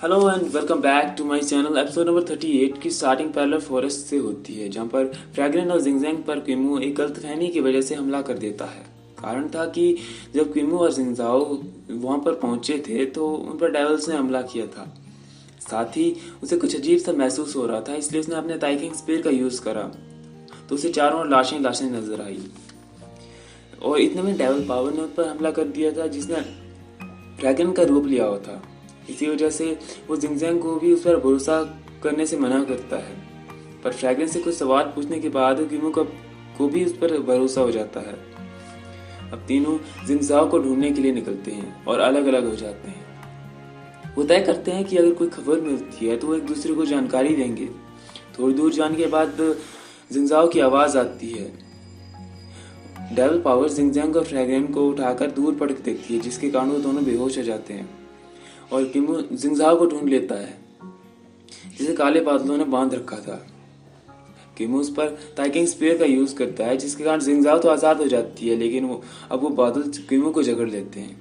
Hello and welcome back to my channel. Episode number 38 की starting parallel forest से होती है, जहां पर फ्रैग्रेंट और जिंगजैंग पर क्विमो एक गलतफहमी की वजह से हमला कर देता है। कारण था कि जब क्विमो और जिंगजाओ वहां पर पहुंचे थे तो उन पर डेविल्स ने हमला किया था। साथ ही उसे कुछ अजीब सा महसूस हो रहा था, इसलिए उसने अपने ताइकिंग स्पीयर का यूज करा तो उसे चारों ओर लाशें लाशें नजर आई और इतने में डेविल पावर ने उन पर हमला कर दिया था जिसने ड्रैगन का रूप लिया हुआ था। इसी वजह से वो जिंगजैंग को भी उस पर भरोसा करने से मना करता है, पर फ्रैग्रेंस से कुछ सवाल पूछने के बाद क्यूमो को भी उस पर भरोसा हो जाता है। अब तीनों जिंगजाओ को ढूंढने के लिए निकलते हैं और अलग अलग हो जाते हैं। वो तय करते हैं कि अगर कोई खबर मिलती है तो वो एक दूसरे को जानकारी देंगे। थोड़ी दूर जाने के बाद जिंगजाओ की आवाज आती है। डेविल पावर जिंगजैंग और फ्रैग्रेंस को उठाकर दूर पटक देती है, जिसके कारण वो दोनों बेहोश हो जाते हैं और किमो जिंगजाओ को ढूंढ लेता है जिसे काले बादलों ने बांध रखा था। किमो उस पर ताइकिंग स्पीयर का यूज करता है, जिसके कारण जिंगजाओ तो आजाद हो जाती है, लेकिन वो बादल किमो को जकड़ लेते हैं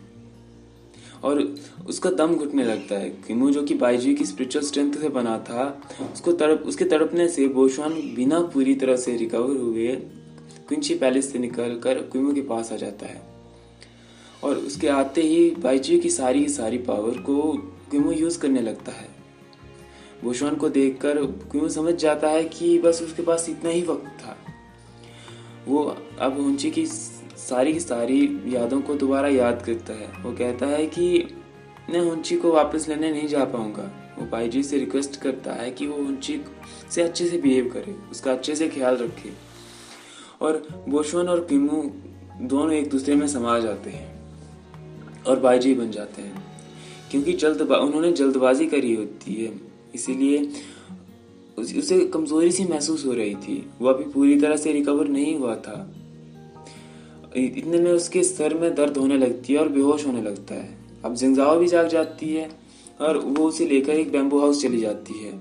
और उसका दम घुटने लगता है। किमो जो कि बाइजी की स्पिरिचुअल स्ट्रेंथ से बना था, उसके तड़पने से बोशवान बिना पूरी तरह से रिकवर हुए क्विंची पैलेस से निकल कर किमो के पास आ जाता है और उसके आते ही बाइजी की सारी पावर को क्विमो यूज करने लगता है। बोशवान को देखकर क्विमो समझ जाता है कि बस उसके पास इतना ही वक्त था। वो अब हुंची की सारी यादों को दोबारा याद करता है। वो कहता है कि मैं हुंची को वापस लेने नहीं जा पाऊंगा। वो बाइजी से रिक्वेस्ट करता है कि वो हुंची से अच्छे से बिहेव करे, उसका अच्छे से ख्याल रखे और बोशवान और क्विमो दोनों एक दूसरे में समा जाते हैं और बाइजी बन जाते हैं। क्योंकि उन्होंने जल्दबाजी करी होती है, इसीलिए उसे कमजोरी सी महसूस हो रही थी। वो अभी पूरी तरह से रिकवर नहीं हुआ था। इतने में उसके सर में दर्द होने लगती है और बेहोश होने लगता है। अब जिंगजाओ भी जाग जाती है और वो उसे लेकर एक बैम्बू हाउस चली जाती है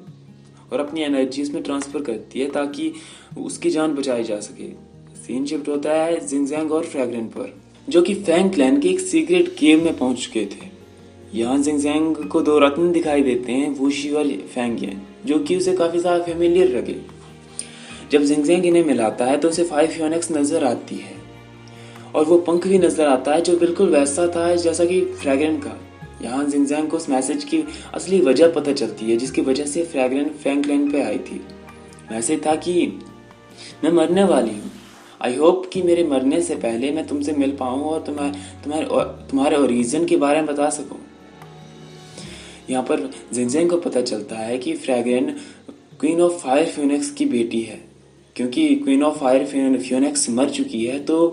और अपनी एनर्जी उसमें ट्रांसफर करती है ताकि उसकी जान बचाई जा सके। सीन शिफ्ट होता है जिंगजैंग और फ्रैग्रेंट पर, जो कि फैंग क्लैन के एक सीक्रेट केव में पहुंच चुके थे। यहाँ जिंगजैंग को दो रत्न दिखाई देते हैं, वुशी और फैंगियन, जो कि उसे काफी ज्यादा फेमिलियर लगे। जब जिंगजैंग इन्हें मिलाता है तो उसे 5 यूनिक्स नजर आती है और वो पंख भी नजर आता है जो बिल्कुल वैसा था जैसा कि फ्रैग्रेंट का। यहाँ जिंगजैंग को उस मैसेज की असली वजह पता चलती है जिसकी वजह से फ्रैग्रेंट फैंग क्लैन पे आई थी। मैसेज था कि मैं मरने वाली हूँ। आई होप कि मेरे मरने से पहले मैं तुमसे मिल पाऊँ और तुम्हारे ओरिजिन के बारे में बता सकूं। यहाँ पर जिंगजैंग को पता चलता है कि fragrant queen of fire Phoenix की बेटी है। क्योंकि क्वीन ऑफ फायर फ्यूनिक्स मर चुकी है तो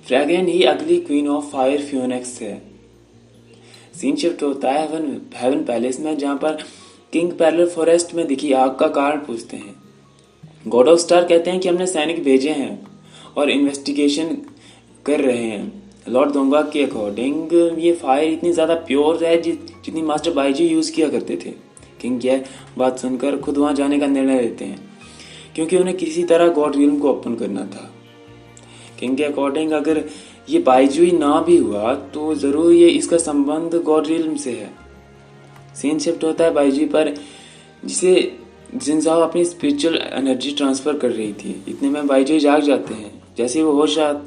फ्रैग्रेंट ही अगली क्वीन ऑफ फायर फ्यूनिक्स है। सीन शिफ्ट होता है हेवन पैलेस में, जहाँ पर किंग पैरेलल फॉरेस्ट में दिखी आग का कारण पूछते हैं। गॉड ऑफ स्टार कहते हैं कि हमने सैनिक भेजे हैं और इन्वेस्टिगेशन कर रहे हैं। लॉर्ड दोंगा के अकॉर्डिंग ये फायर इतनी ज़्यादा प्योर है जितनी मास्टर बाइजी यूज़ किया करते थे। किंग यह बात सुनकर खुद वहाँ जाने का निर्णय लेते हैं क्योंकि उन्हें किसी तरह गॉड रिल्म को ओपन करना था। किंग के अकॉर्डिंग अगर ये बाइजी ना भी हुआ तो ज़रूर ये इसका संबंध गॉड रिल्म से है। सीन शिफ्ट होता है बाइजी पर, जिसे जिंगजाओ अपनी स्पिरिचुअल एनर्जी ट्रांसफर कर रही थी। इतने में बाइजी जाग जाते हैं। जैसे वो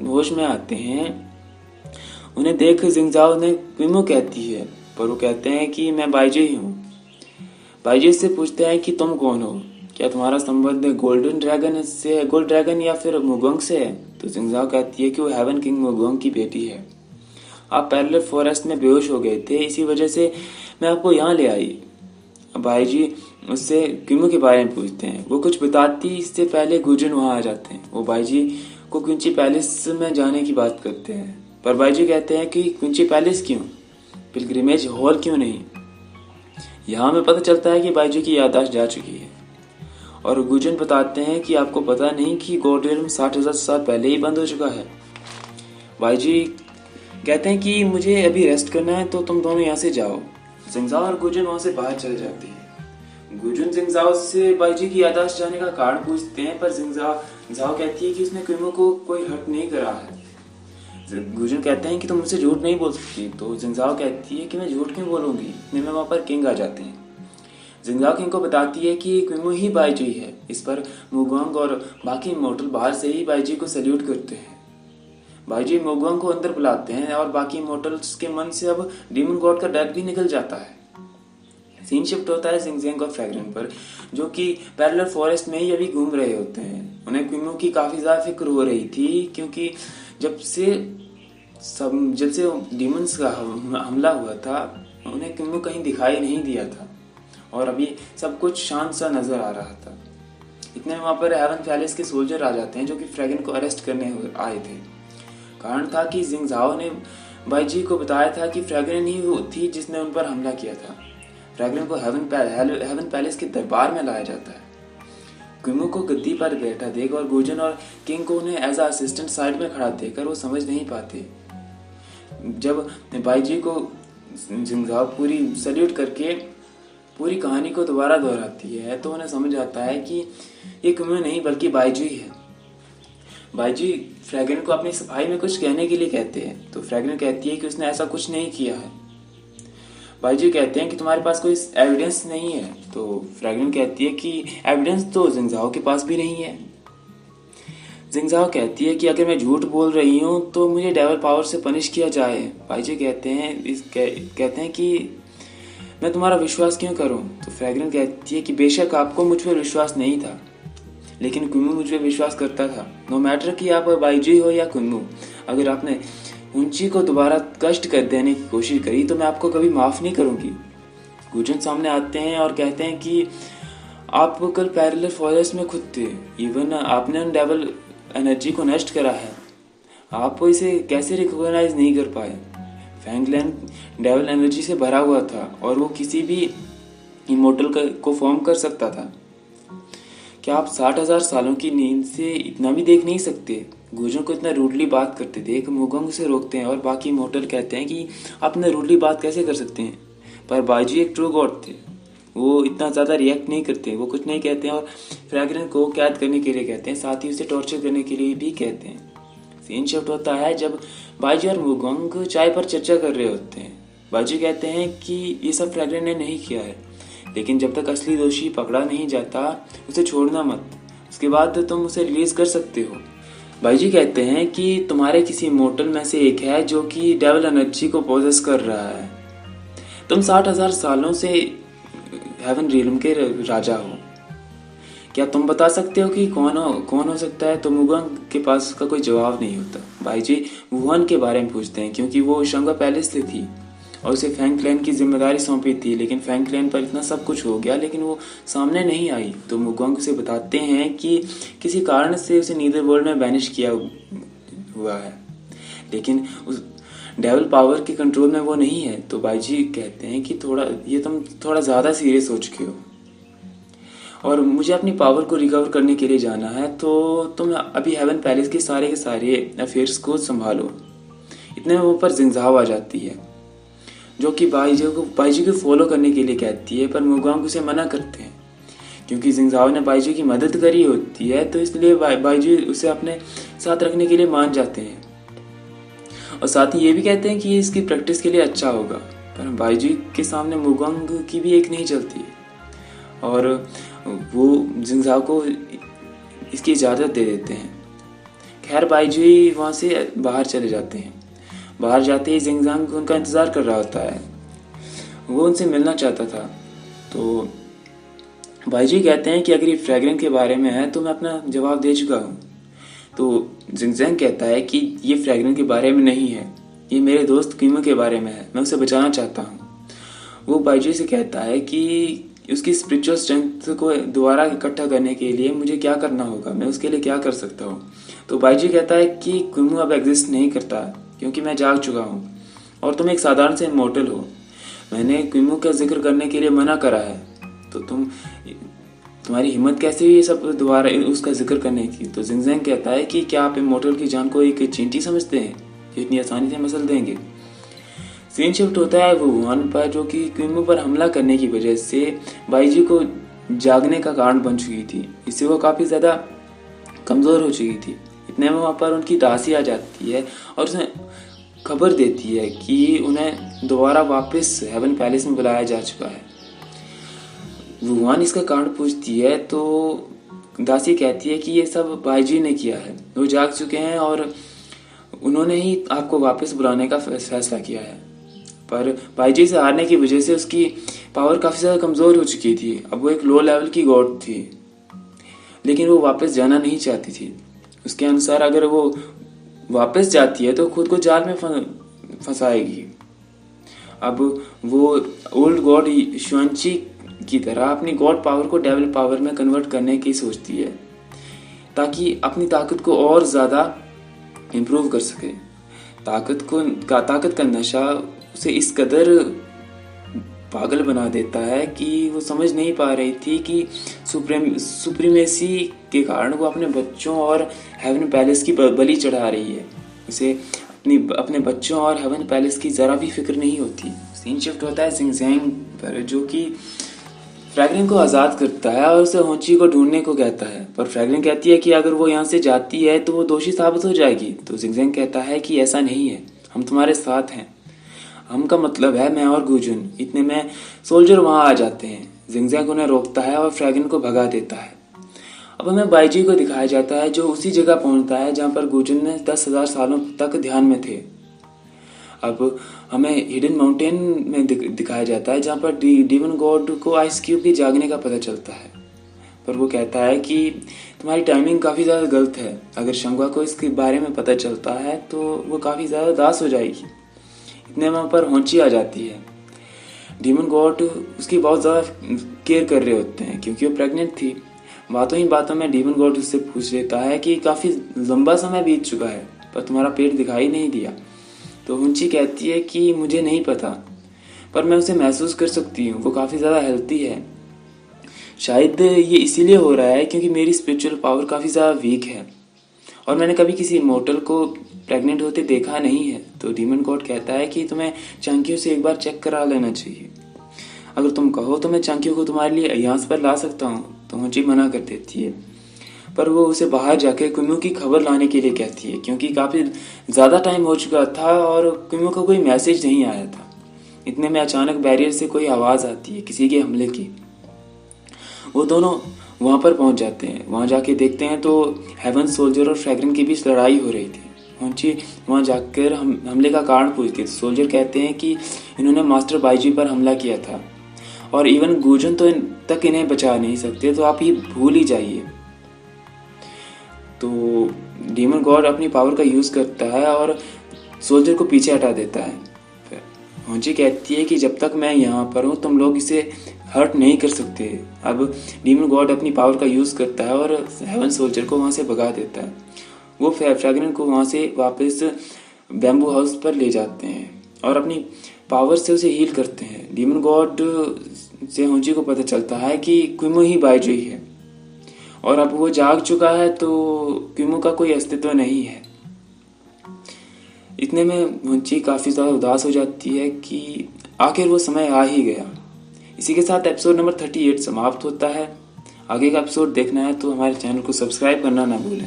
होश में आते हैं, उन्हें देख जिंगजाओ ने क्विमो कहती है, पर वो कहते हैं कि मैं बाइजी ही हूँ। बाइजी से पूछते हैं कि तुम कौन हो, क्या तुम्हारा संबंध गोल्ड ड्रैगन या फिर मुगोंग से है? तो जिंगजाओ कहती है कि वो हेवन किंग मुगोंग की बेटी है। आप पैरेलल फॉरेस्ट में बेहोश हो गए थे, इसी वजह से मैं आपको यहाँ ले आई। बाइजी उससे क्विमो के बारे में पूछते हैं। वो कुछ बताती इससे पहले गुजन वहां आ जाते हैं। वो बाइजी को क्विंची पैलेस में जाने की बात करते हैं, पर बाइजी कहते हैं कि क्विंची पैलेस क्यों, पिलग्रिमेज हॉल क्यों नहीं। यहाँ में पता चलता है कि बाइजी की याददाश्त जा चुकी है और गुजन बताते हैं कि आपको पता नहीं कि गॉड रिल्म 60,000 साल पहले ही बंद हो चुका है। बाइजी कहते हैं कि मुझे अभी रेस्ट करना है तो तुम दोनों यहाँ से जाओ। जिंगजाओ और गुजन वहां से बाहर चले जाते हैं। गुजन जिंगजाओ से बाइजी की याददाश्त जाने का कारण पूछते हैं, पर जिंगजाओ कहती है कि उसने क्विमो को कोई हर्ट नहीं करा है। गुजन कहते हैं कि तुम मुझसे झूठ नहीं बोल सकती, तो जिंगजाओ कहती है कि मैं झूठ क्यों बोलूंगी। इतने में वहां पर किंग आ जाते हैं। जिंगजाओ किंग को बताती है कि क्विमो ही बाइजी है। इस पर मुगोंग और बाकी इमोर्टल बाहर से ही बाइजी को सल्यूट करते हैं। बाइजी मुगोंग को अंदर बुलाते हैं और बाकी इमोर्टल्स के मन से अब डीमन गॉड का डर भी निकल जाता है। सीन शिफ्ट होता है जिंगजैंग और फ्रैग्रेन पर, जो कि पैरेलल फॉरेस्ट में ही अभी घूम रहे होते हैं। उन्हें क्विमो की काफी ज्यादा फिक्र हो रही थी, क्योंकि जब से डीमंस का हमला हुआ था उन्हें क्विमो कहीं दिखाई नहीं दिया था और अभी सब कुछ शांत सा नजर आ रहा था। इतने में वहां पर हेवन पैलेस के सोल्जर आ जाते हैं, जो कि फ्रैग्रेन को अरेस्ट करने आए थे। कारण था कि जिंगजाओ ने बाइजी को बताया था कि फ्रैग्रेन ही वो थी जिसने उन पर हमला किया था। फ्रैग्रेन को हेवन पैलेस के दरबार में लाया जाता है। क्विमो को गद्दी पर बैठा देख और गुजन और किंग को उन्हें एज असिस्टेंट साइड में खड़ा देखकर वो समझ नहीं पाते। जब बाइजी को जिंगजाओ पूरी सल्यूट करके पूरी कहानी को दोबारा दोहराती है तो उन्हें समझ आता है कि ये क्विमो नहीं बल्कि बाइजी है। बाइजी फ्रैग्रेन को अपनी सफाई में कुछ कहने के लिए कहते हैं, तो फ्रैग्रेन कहती है कि उसने ऐसा कुछ नहीं किया है। बाइजी कहते हैं कि तुम्हारे पास कोई एविडेंस नहीं है, तो फ्रैग्रेन कहती है कि एविडेंस तो जिंगजाओ के पास भी नहीं है। जिंगजाओ कहती है कि अगर मैं झूठ बोल रही हूँ तो मुझे डेविल पावर से पनिश किया जाए। बाइजी कहते हैं कि मैं तुम्हारा विश्वास क्यों करूं? तो फ्रैग्रेन कहती है कि बेशक आपको मुझ पर विश्वास नहीं था, लेकिन क्विमो मुझ पर विश्वास करता था। नो मैटर कि आप बाइजी हो या क्विमो, अगर आपने उंची को दोबारा कष्ट कर देने की कोशिश करी तो मैं आपको कभी माफ नहीं करूंगी। गुजन सामने आते हैं और कहते हैं कि आप कल पैरेलल फॉरेस्ट में खुद थे, इवन आपने उन डेविल एनर्जी को नष्ट करा है, आप इसे कैसे रिकॉग्नाइज नहीं कर पाए? फैंगलैंड डेविल एनर्जी से भरा हुआ था और वो किसी भी इमोर्टल को फॉर्म कर सकता था। क्या आप 60,000 सालों की नींद से इतना भी देख नहीं सकते? गुजों को इतना रूडली बात करते देख मुगोंग उसे रोकते हैं और बाकी इमोर्टल कहते हैं कि आप इतना रूडली बात कैसे कर सकते हैं? पर बाइजी एक ट्रू गॉड थे, वो इतना ज़्यादा रिएक्ट नहीं करते, वो कुछ नहीं कहते हैं और फ्रैग्रेन को कैद करने के लिए कहते हैं, साथ ही उसे टॉर्चर करने के लिए भी कहते हैं। सीन शिफ्ट होता है जब बाइजी और मुगोंग चाय पर चर्चा कर रहे होते हैं। बाइजी कहते हैं कि ये सब फ्रैग्रेन ने नहीं किया है, लेकिन जब तक असली दोषी पकड़ा नहीं जाता उसे छोड़ना मत, उसके बाद तुम उसे रिलीज कर सकते हो। बाइजी कहते हैं कि तुम्हारे किसी इमोर्टल में से एक है जो कि डेविल एनर्जी को पोजेस कर रहा है। तुम 60,000 सालों से हेवन रियल्म के राजा हो, क्या तुम बता सकते हो कि कौन हो सकता है? तो मुगोंग के पास उसका कोई जवाब नहीं होता। बाइजी वुहान के बारे में पूछते हैं, क्योंकि वो शंगा पैलेस से थी और उसे फैंग क्लैन की जिम्मेदारी सौंपी थी, लेकिन फैंग क्लैन पर इतना सब कुछ हो गया लेकिन वो सामने नहीं आई। तो मुगोंग उसे बताते हैं कि किसी कारण से उसे नीदर वर्ल्ड में बैनिश किया हुआ है, लेकिन उस डेविल पावर के कंट्रोल में वो नहीं है। तो बाइजी कहते हैं कि तुम थोड़ा ज़्यादा सीरियस हो चुके हो और मुझे अपनी पावर को रिकवर करने के लिए जाना है, तो तुम अभी हेवन पैलेस के सारे अफेयर्स को संभालो। इतने में ऊपर जिंगजाओ आ जाती है, जो कि बाइजी को फॉलो करने के लिए कहती है, पर मुगोंग उसे मना करते हैं क्योंकि जिंगजाओ ने बाइजी की मदद करी होती है, तो इसलिए बाइजी उसे अपने साथ रखने के लिए मान जाते हैं और साथ ही ये भी कहते हैं कि ये इसकी प्रैक्टिस के लिए अच्छा होगा। पर बाइजी के सामने मुगोंग की भी एक नहीं चलती और वो जिंगजाओ को इसकी इजाज़त दे देते हैं। खैर बाइजी वहाँ से बाहर चले जाते हैं। बाहर जाते ही जिंगजांग उनका इंतज़ार कर रहा होता है, वो उनसे मिलना चाहता था। तो बाइजी कहते हैं कि अगर ये फ्रैग्रेन के बारे में है तो मैं अपना जवाब दे चुका हूँ। तो जिंगजांग कहता है कि ये फ्रैग्रेन के बारे में नहीं है, ये मेरे दोस्त क्विमो के बारे में है, मैं उसे बचाना चाहता हूँ। वो बाइजी से कहता है कि उसकी स्पिरिचुअल स्ट्रेंथ को दोबारा इकट्ठा करने के लिए मुझे क्या करना होगा, मैं उसके लिए क्या कर सकता हूँ। तो बाइजी कहता है कि क्विमो अब एग्जिस्ट नहीं करता क्योंकि मैं जाग चुका हूँ और तुम एक साधारण से इमोर्टल हो। मैंने क्विमो का जिक्र करने के लिए मना करा है, तो तुम्हारी हिम्मत कैसे हुई ये सब दोबारा उसका जिक्र करने की? तो जिंगजैंग कहता है कि क्या आप इमोर्टल की जान को एक चींटी समझते हैं जो इतनी आसानी से मसल देंगे? सीन शिफ्ट होता है वुहान पर, जो कि क्विमो पर हमला करने की वजह से बाइजी को जागने का कारण बन चुकी थी। इससे वो काफ़ी ज़्यादा कमज़ोर हो चुकी थी। इतने में वहाँ पर उनकी दासी आ जाती है और उसे खबर देती है कि उन्हें दोबारा वापस हेवन पैलेस में बुलाया जा चुका है। वुहान इसका कारण पूछती है तो दासी कहती है कि ये सब बाईजी ने किया है, वो जाग चुके हैं और उन्होंने ही आपको वापस बुलाने का फैसला किया है। पर बाईजी से हारने की वजह से उसकी पावर काफ़ी ज़्यादा कमज़ोर हो चुकी थी। अब वो एक लो लेवल की गॉड थी, लेकिन वो वापस जाना नहीं चाहती थी। उसके अनुसार अगर वो वापस जाती है तो खुद को जाल में फंसाएगी। अब वो ओल्ड गॉड शुआंची की तरह अपनी गॉड पावर को डेविल पावर में कन्वर्ट करने की सोचती है, ताकि अपनी ताकत को और ज़्यादा इम्प्रूव कर सके। ताकत का नशा उसे इस कदर पागल बना देता है कि वो समझ नहीं पा रही थी कि सुप्रीमेसी के कारण वो अपने बच्चों और हेवन पैलेस की बलि चढ़ा रही है। उसे अपने बच्चों और हेवन पैलेस की ज़रा भी फिक्र नहीं होती। सीन शिफ्ट होता है जिंगजैंग पर, जो कि फ्रैगलिन को आज़ाद करता है और उसे होंची को ढूंढने को कहता है। पर फ्रैगलिन कहती है कि अगर वो यहाँ से जाती है तो वो दोषी साबित हो जाएगी। तो जिंगजैंग कहता है कि ऐसा नहीं है, हम तुम्हारे साथ हैं। हम का मतलब है मैं और गुजुन। इतने में सोल्जर वहाँ आ जाते हैं। जिंगजैंग उन्हें रोकता है और फ्रैगलिन को भगा देता है। अब हमें बाईजी को दिखाया जाता है जो उसी जगह पहुँचता है जहाँ पर गुजुन ने 10,000 सालों तक ध्यान में थे। अब हमें हिडन माउंटेन में दिखाया जाता है जहाँ पर डीमन गॉड को आइस क्यूब के जागने का पता चलता है। पर वो कहता है कि तुम्हारी टाइमिंग काफ़ी ज़्यादा गलत है। अगर शंगवा को इसके बारे में पता चलता है तो वो काफ़ी ज़्यादा उदास हो जाएगी। इतने वहाँ पर होंची आ जाती है। डीमन गॉड उसकी बहुत ज़्यादा केयर कर रहे होते हैं क्योंकि वो प्रेग्नेंट थी। बातों ही बातों में डीमन गॉड उससे पूछ लेता है कि काफ़ी लंबा समय बीत चुका है पर तुम्हारा पेट दिखाई नहीं दिया। तो होंची कहती है कि मुझे नहीं पता, पर मैं उसे महसूस कर सकती हूँ, वो काफ़ी ज़्यादा हेल्थी है। शायद ये इसीलिए हो रहा है क्योंकि मेरी स्पिरिचुअल पावर काफ़ी ज़्यादा वीक है और मैंने कभी किसी मॉर्टल को प्रेग्नेंट होते देखा नहीं है। तो डीमन गॉड कहता है कि तुम्हें चांकियों से एक बार चेक करा लेना चाहिए। अगर तुम कहो तो मैं चांकियों को तुम्हारे लिए यहाँ पर ला सकता हूँ। तो होंची मना कर देती है, पर वो उसे बाहर जाके कुइमू की खबर लाने के लिए कहती है क्योंकि काफ़ी ज़्यादा टाइम हो चुका था और कुइमू को कोई मैसेज नहीं आया था। इतने में अचानक बैरियर से कोई आवाज़ आती है किसी के हमले की। वो दोनों वहाँ पर पहुँच जाते हैं। वहाँ जाके देखते हैं तो हेवन सोल्जर और फ्रैगलिन के बीच लड़ाई हो रही थी। होंची वहाँ जाकर हमले का कारण पूछती है। सोल्जर कहते हैं कि इन्होंने मास्टर बाईजी पर हमला किया था और इवन गुजुन तक इन्हें बचा नहीं सकते, तो आप ये भूल ही जाइए। तो डीमन गॉड अपनी पावर का यूज़ करता है और सोल्जर को पीछे हटा देता है। होंची कहती है कि जब तक मैं यहाँ पर हूँ तुम लोग इसे हर्ट नहीं कर सकते। अब डीमन गॉड अपनी पावर का यूज़ करता है और हेवन सोल्जर को वहाँ से भगा देता है। वो फ्रैगलिन को वहाँ से वापस बैम्बू हाउस पर ले जाते हैं और अपनी पावर से उसे हील करते हैं। डीमन गॉड से होंची को पता चलता है कि कुइमू ही बाईजी है और अब वो जाग चुका है तो कुइमू का कोई अस्तित्व नहीं है। इतने में होंची काफ़ी ज़्यादा उदास हो जाती है कि आखिर वो समय आ ही गया। इसी के साथ एपिसोड नंबर 38 समाप्त होता है। आगे का एपिसोड देखना है तो हमारे चैनल को सब्सक्राइब करना ना भूलें।